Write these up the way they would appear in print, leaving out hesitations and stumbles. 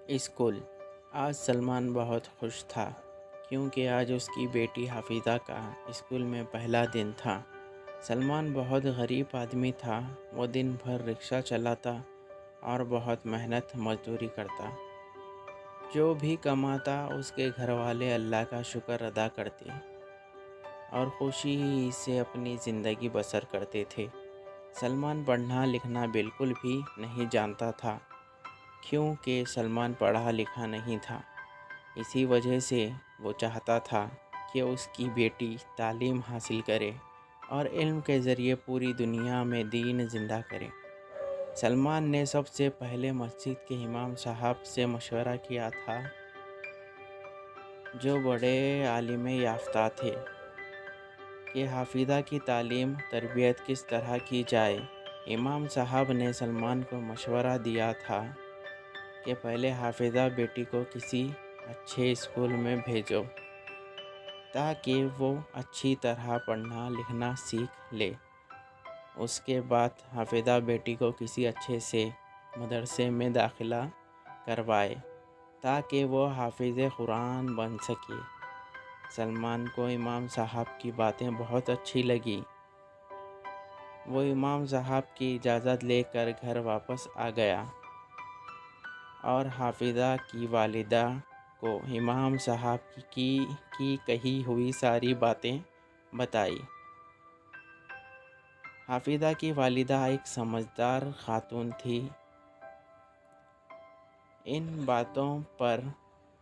School. آج سلمان بہت خوش تھا کیونکہ آج اس کی بیٹی حفیظہ کا اسکول میں پہلا دن تھا۔ سلمان بہت غریب آدمی تھا۔ وہ دن بھر رکشہ چلاتا اور بہت محنت مزدوری کرتا۔ جو بھی کماتا اس کے گھر والے اللہ کا شکر ادا کرتے اور خوشی سے اپنی زندگی بسر کرتے تھے۔ سلمان پڑھنا لکھنا بالکل بھی نہیں جانتا تھا کیونکہ سلمان پڑھا لکھا نہیں تھا۔ اسی وجہ سے وہ چاہتا تھا کہ اس کی بیٹی تعلیم حاصل کرے اور علم کے ذریعے پوری دنیا میں دین زندہ کرے۔ سلمان نے سب سے پہلے مسجد کے امام صاحب سے مشورہ کیا تھا جو بڑے عالم یافتہ تھے کہ حفیظہ کی تعلیم تربیت کس طرح کی جائے۔ امام صاحب نے سلمان کو مشورہ دیا تھا کہ پہلے حفیظہ بیٹی کو کسی اچھے اسکول میں بھیجو تاکہ وہ اچھی طرح پڑھنا لکھنا سیکھ لے۔ اس کے بعد حفیظہ بیٹی کو کسی اچھے سے مدرسے میں داخلہ کروائے تاکہ وہ حافظ قرآن بن سکے۔ سلمان کو امام صاحب کی باتیں بہت اچھی لگی۔ وہ امام صاحب کی اجازت لے کر گھر واپس آ گیا اور حفیظہ کی والدہ کو امام صاحب کی کہی ہوئی ساری باتیں بتائی۔ حفیظہ کی والدہ ایک سمجھدار خاتون تھی۔ ان باتوں پر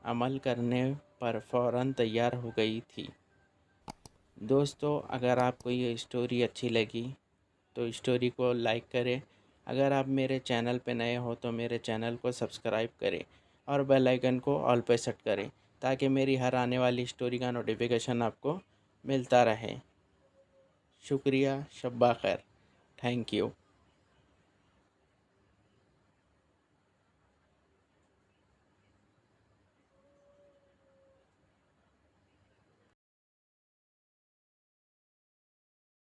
عمل کرنے پر فوراً تیار ہو گئی تھی۔ دوستو، اگر آپ کو یہ اسٹوری اچھی لگی تو اسٹوری کو لائک کریں۔ اگر آپ میرے چینل پہ نئے ہو تو میرے چینل کو سبسکرائب کریں اور بیل آئیکن کو آل پہ سیٹ کریں تاکہ میری ہر آنے والی اسٹوری کا نوٹیفیکیشن آپ کو ملتا رہے۔ شکریہ، شب بخیر، تھینک یو۔